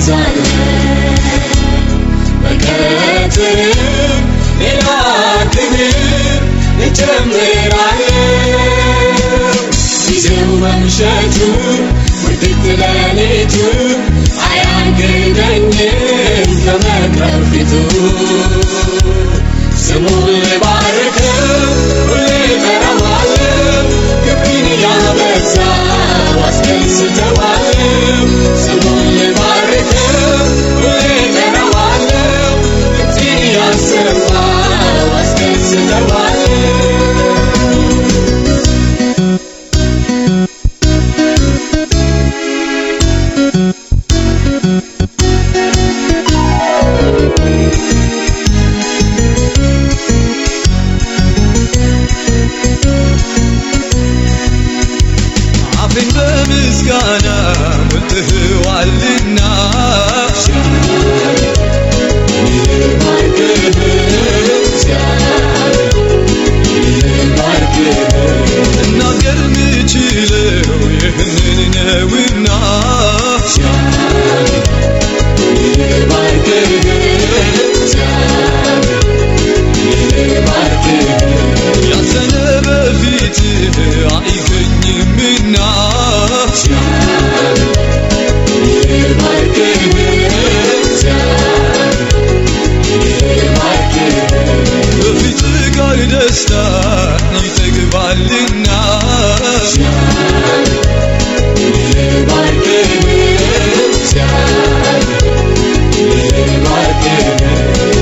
አበዛለሁ በከንፈር ሌላ ክብር እጨምራለሁ ጊዜው መምሸቱ ውድቅት ሌሊቱ አያግደኝም ከመቅረብ ፊቱ ስሙን ልባርከው ሁሌ እጠራዋለሁ ክብሬን እያበዛሁ አስደስተዋለሁ ስሙን ልባርከው ሁሌ እጠራዋለሁ ድምፄን እያሰማሁ አስደስተዋለሁ በምስጋና ሞልተዋልና እናገር ምችለው ይህንን ነውና ያዘነ በፊትህ አይገኝምና በፊትህ ጋር ደስታ ይጠግባልና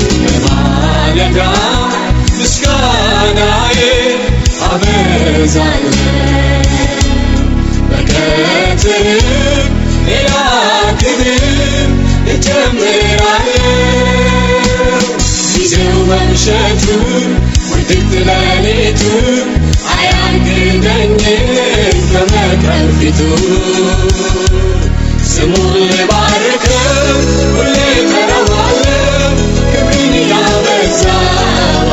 በማለዳ ምስጋናዬ አበዛለሁ በከንፈር ሌላ ክብር እጨምራለሁ ጊዜው መምሸቱ ውድቅት ሌሊቱ አያግደኝም ከመቅረብ ፊቱ ስሙን ልባርከው ሁሌ እጠራዋለሁ ክብሬን እያበዛሁ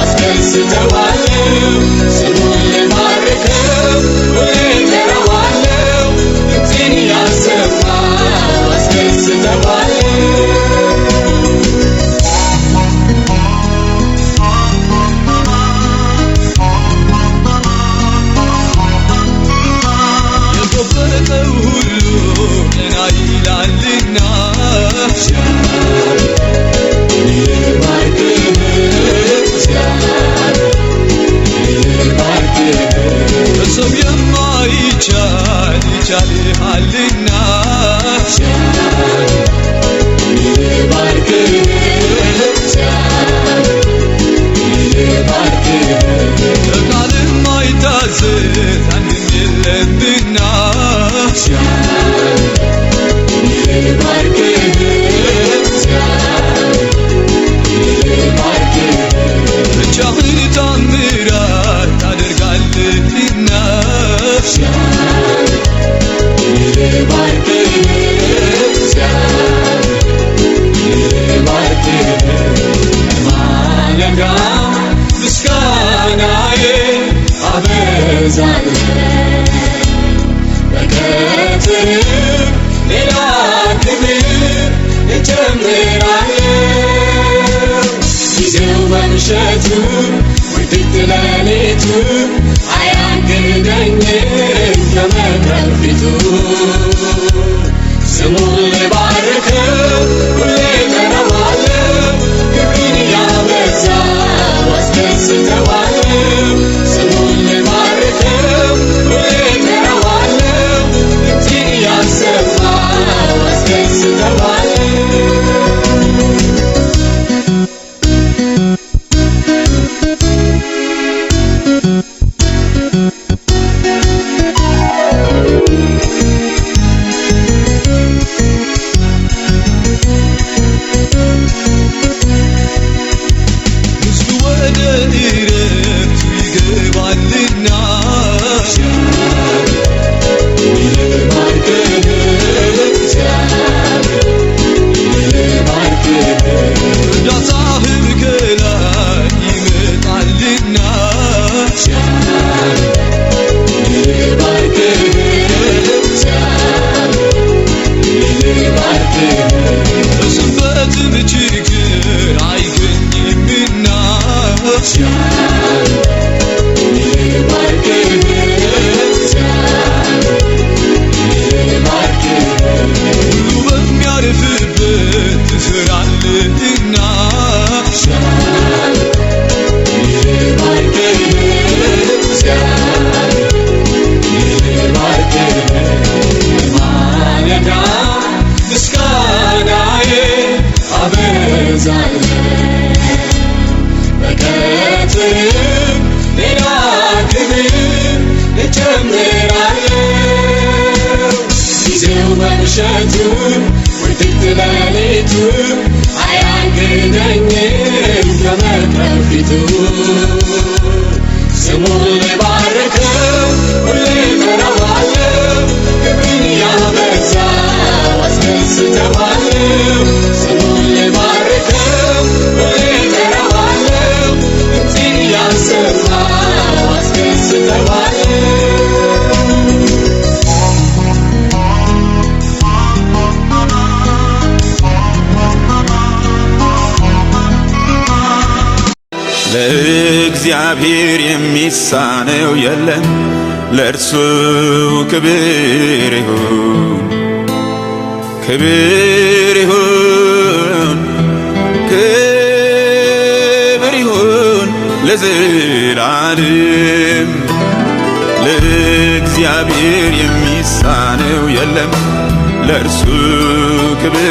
አስደስተዋለሁ ስሙን ልባርከው ሁሌ እጠራዋለሁ ድምፄን እያሰማሁ አስደስተዋለሁ የቆፈጠው ሁሉ ቀና ይላልና በሰው የማይቻል ይቻልሃልና በቃል የማይታዘዝ አንድም የለምና ብቻህን ታምራት ታደርጋለህና በማለዳ ምስጋናዬ አበዛለሁ በከንፈር ሌላ ክብር እጨምራለሁ ጊዜው መምሸቱ ውድቅት ሌሊቱ አያግደኝም ከመቅረብ ፊቱ ስሙን ልባርከው ሁሌ እጠራዋለሁ ክብሬን እያበዛሁ አስደስተዋለሁ ስሙን ልባርከው ሁሌ እጠራዋለሁ ድምፄን እያሰማሁ አስደስተዋለሁ እናበዛለን። በቀትርም ሌላ ክብር እጨምራለሁ። ጊዜው መምሸቱን ውድቅት ሌሊቱን አያግደኝም ከመቅረብ ፊቱ። ስሙን ልባርከው ሁሌ እጠራዋለሁ፣ ክብርን እያበዛሁ አስደስተዋለሁ። ስሙን ልባርከው ሁሌ እጠራዋለሁ፣ ድምፄን እያሰማሁ አስደስተዋለሁ። ለእግዚአብሔር የሚሳነው የለም፣ ለእርሱ ክብር ይሁን፣ ክብር ይሁን፣ ክብር ይሁን ለዘላለም። ለእግዚአብሔር የሚሳነው የለም፣ ለእርሱ ክብር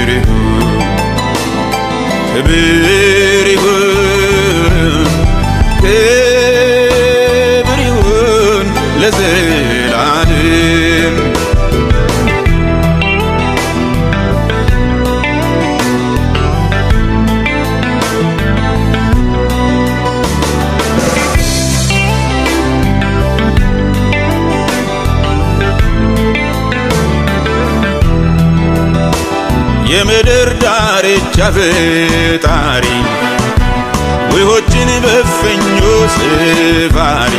ይሁን፣ ክብር ይሁን፣ ክብር ይሁን ለዘላለም። የምድር ዳርቻ ፈጣሪ ውኆችን በእፍኙ ስፋሪ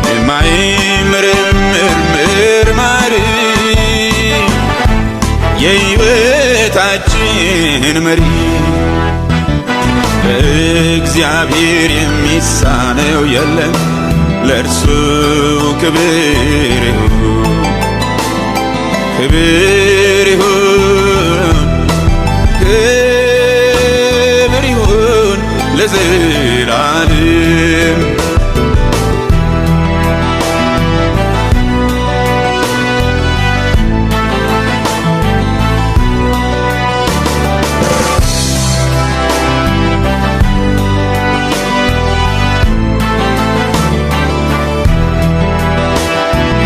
የማይመረመር መርማሪ የሕይወታችን መሪ ለእግዚአብሔር የሚሳነው የለም፣ ለእርሱ ክብር ይሁን፣ ክብር ይሁን፣ ክብር ይሁን ለዘላለም።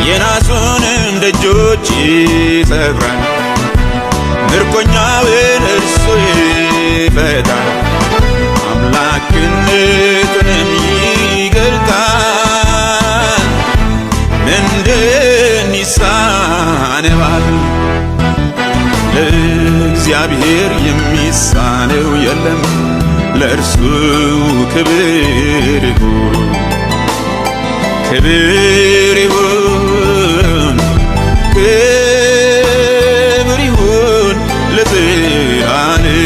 የናሱንም ደጆች ይሰብራል፣ ምርኮኛውን እርሱ ይፈታል፣ አምላክነቱንም ይገልጣል። ምንድን ይሳነዋል? ለእግዚአብሔር የሚሳነው የለም፣ ለእርሱ ክብር ይሁን፣ ክብር ይሁን፣ ክብር ይሁን ለዘላለም።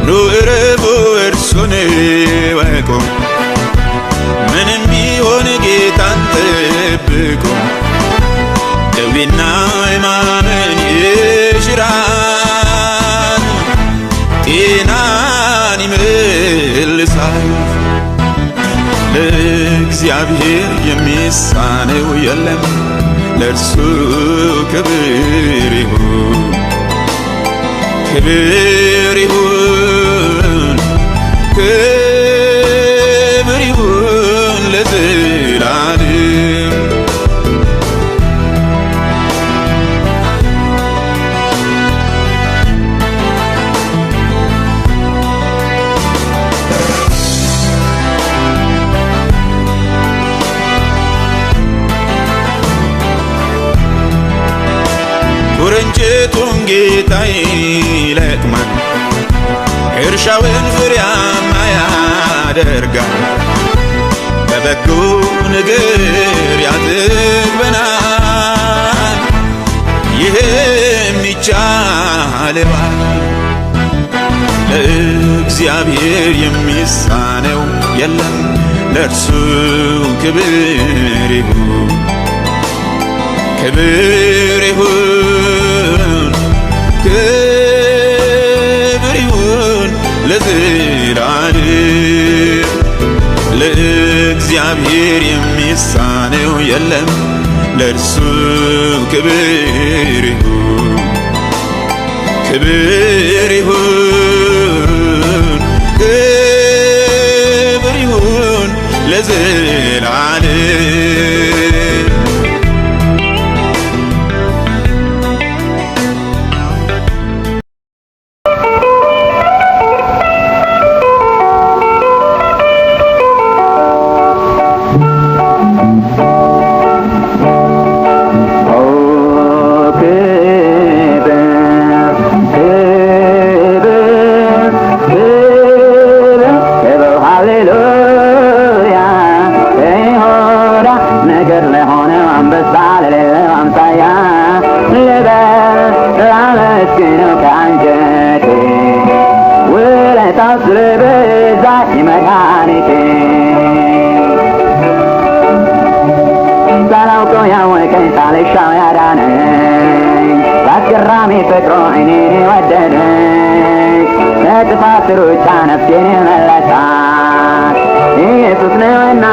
ኑ እረፉ እርሱን እወቁ፣ ምንም ቢሆን ጌታን ጠብቁ። ደዌና ሕማምን ይሽራል፣ ጤናን ይመልሳል። ለእግዚአብሔር የሚሳነው የለም፣ ለእርሱ ክብር ይሁን፣ ክብር ይሁን፣ ክብር ይሁን ለዘላለም። ኩርንችቱን ጌታ ይለቅማል፣ እርሻውን ፍሬያማ ያደርጋል። በበጎ ነገር ያጥግበናል፣ ይህም ይቻለዋል። ለእግዚአብሔር የሚሳነው የለም፣ ለእርሱ ክብር ይሁን፣ ክብር ይሁን ክብር ይሁን ለዘላለም ለእግዚአብሔር የሚሳነው የለም ለእርሱ ክብር ይሁን ክብር ይሁን ክብር ይሁን ለዘላለም ሩጫ ነፍሴን መለሳት ኢየሱስ ነውና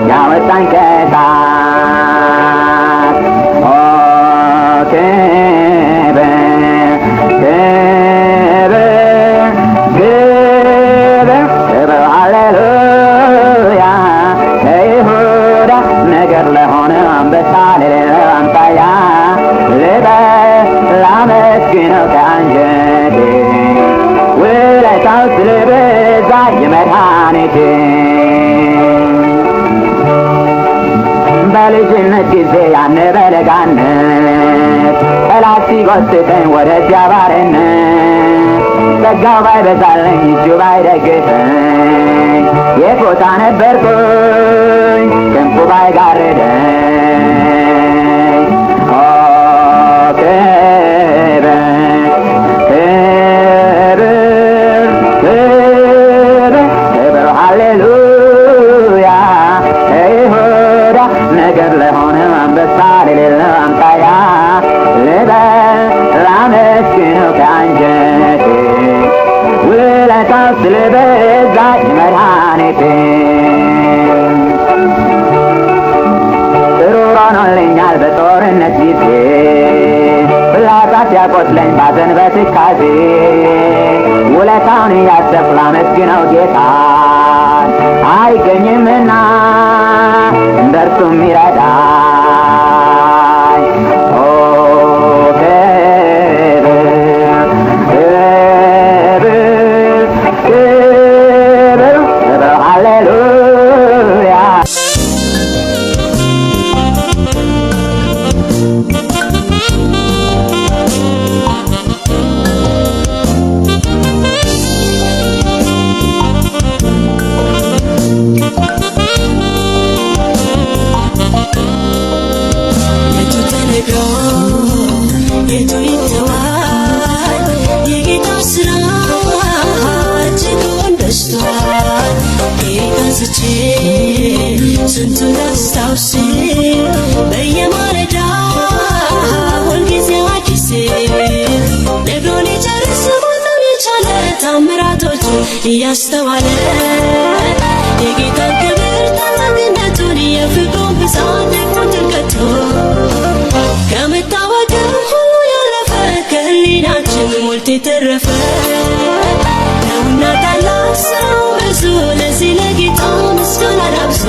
ያወጣኝ ከእሳት ኦ ክብር ክብር ክብር ክብር ሃሌሉያ ለይሁዳ ነገር ለሆነ አንበሳ ለሌለው አምሳያ ልበል ላመስግነው ከአንጀቴ ውለታው ስለበዛ የመድኃኒቴ በልጅነት ጊዜ ያን በለጋነት ጠላት ሲጎትተኝ ወደዚያ ባርነት ጸጋው ባይበዛልኝ እጁ ባይደግፈኝ የት ቦታ ነበርኩኝ ክንፉ ባይጋርደኝ ኦ ክብር ሃሌሉያ ይሁዳ ነገር ለሆነ አንበሳ ለሌለው አምሳያ ልበል ላመስግነው ከአንጀቴ ውለታው ስለበዛ የመድኃኒቴ ጥሩር ሆኖልኛል በጦርነት ጊዜ ፍላጻ ሲያቆስለኝ ባዘን በትካዜ ውለታውን እያሰብኩ ላመስግነው ጌታ አይገኝምና እንደርሱም ይረዳኝ ኦ ክብር ክብር ክብር ክብር ሃሌሉያ ስንቱን አስታውስ በየማለዳ ሁልጊዜ አዲስ ነግሮን የጨርስ ሁሉን የቻለ ታምራቶች እያስተዋለ የጌታን ክብር ታላቅነቱን የፍቅሩን ብዛት ደግሞ ጥልቀቱ ከመታወቅም ሁሉ ያለፈ ከህሊናችን ሞልቶ የተረፈ ነውና ታላቅ ስራው ብዙ ለዚህ ለጌታ ምስጋና ላብዙ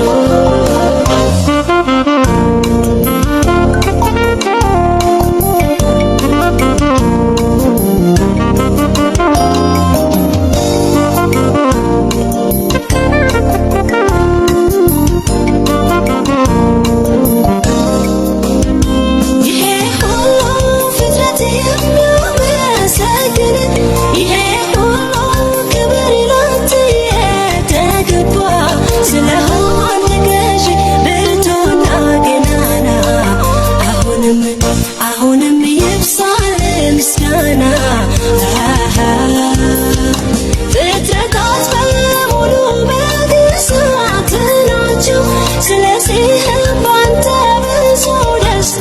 ስለዚህ ባንተ ብዙ ደስ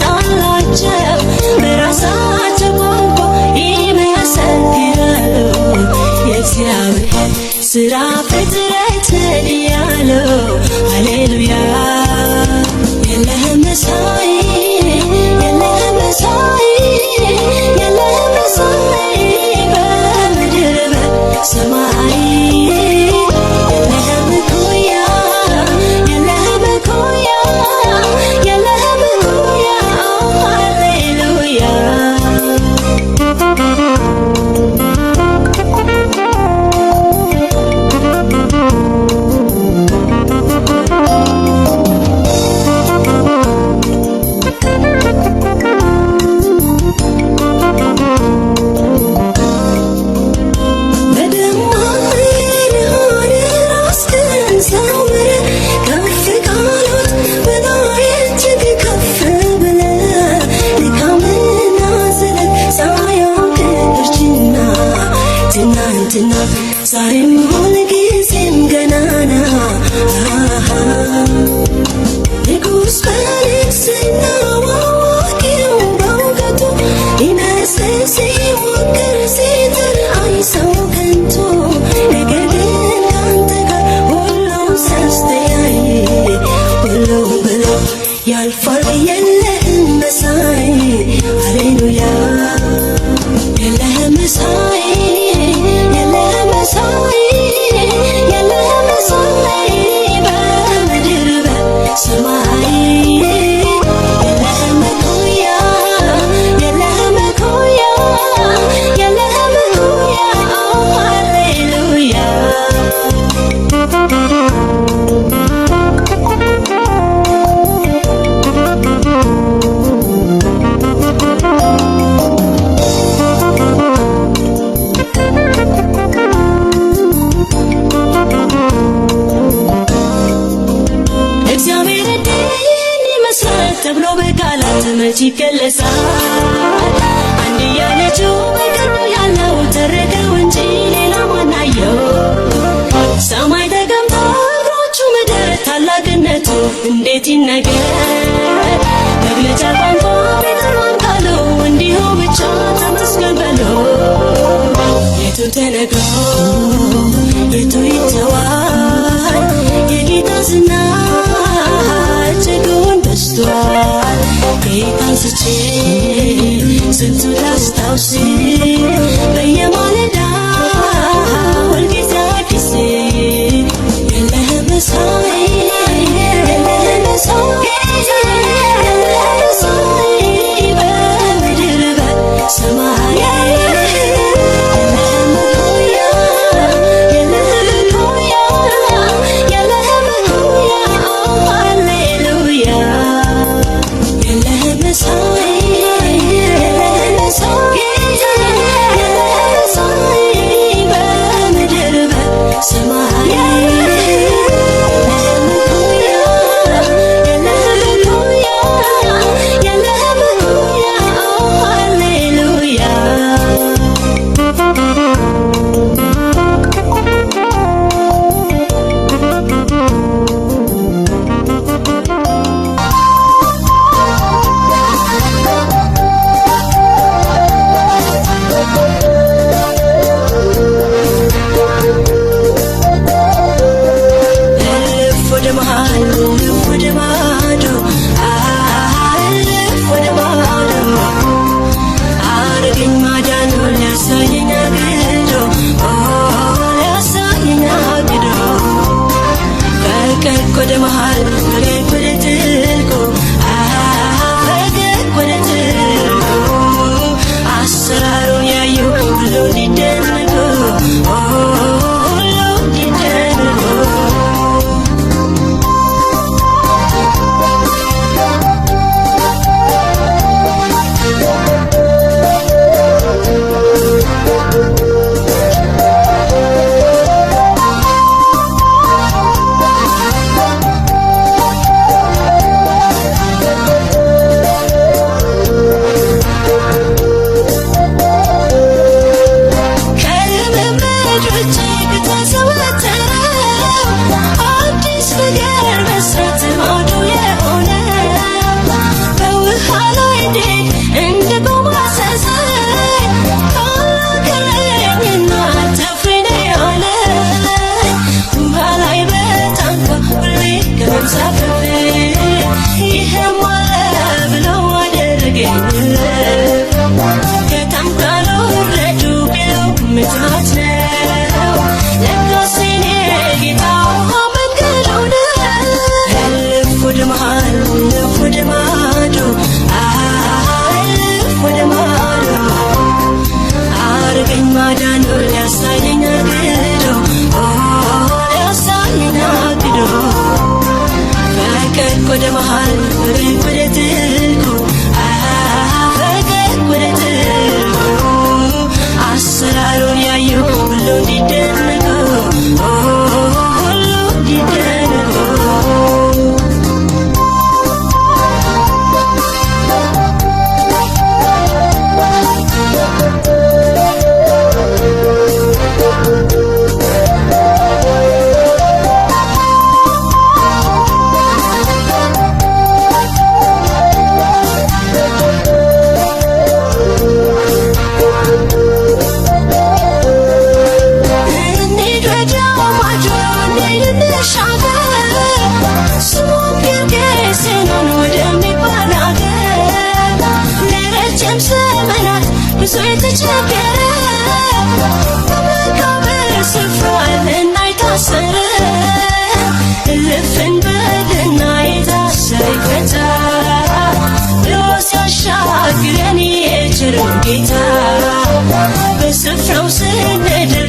እግዚአብሔር ስራ ፍጥረትን ያለው ሃሌሉያ የለህም መሳይ የለህም መሳይ የለህም መሳይ በምድር በሰማይ የለህም እኩያ የለህም እኩያ የለህም እኩያ ሃሌሉያ ዛሬም ሁልጊዜም ገናና ንጉሥ በንግሥናው አዋቂው በእውቀቱ ሊመስል ሲሞክር ሲጥር አይ ሰው ከንቱ ነገር ግን ካንተ ጋር ሁሉም ሲያስተያይ ሁሉ ብሎ ያልፋል የለህም መሳይ ሃሌሉያ የለህም መሳይ የለህም መሳይ የለህም መሳይ በምድር በሰማይ የለህም እኩያ የለህም እኩያ የለህም እኩያ ሃሌሉያ ተብሎ በቃላት መች ይገለጻል አንድያ ልጁን በቅርቡ ያለው ተረከው እንጂ ሌላ ማናየው ሰማይ ተቀምጦ እግሮቹ ምድር ታላቅነቱ እንዴት ይነገር መግለጫ ቋንቋ ቢጠፋም ቃሉ እንዲሁ ብቻ ተመስገን በሎ የቱ ተነግሮ የቱ ይተዋል የጌታ ዝና እጅጉን በዝቷል ከየት አንስቼ ስንቱን ላስታውስ በየማለዳ ሁልጊዜ አዲስ የለህም መሳይ የለህም መሳይ የለህም መሳይ በምድር በሰማይ የለህም እኩያ የለህም እኩያ የለህም እኩያ ሃሌሉያ የለህም መሳይ የለህም መሳይ የለህም መሳይ በምድር በሰማይ የለህም እኩያ የለህም እኩያ በዓለም ዘመናት ብዙ የተቸገረ በመቃብር ስፍራ ልናይ ታሰረ። እልፍ እንበልና የታሰረ ይፈታ ብሎ ሲያሻግረን የቸረን ጌታ በስፍራው ስንደርስ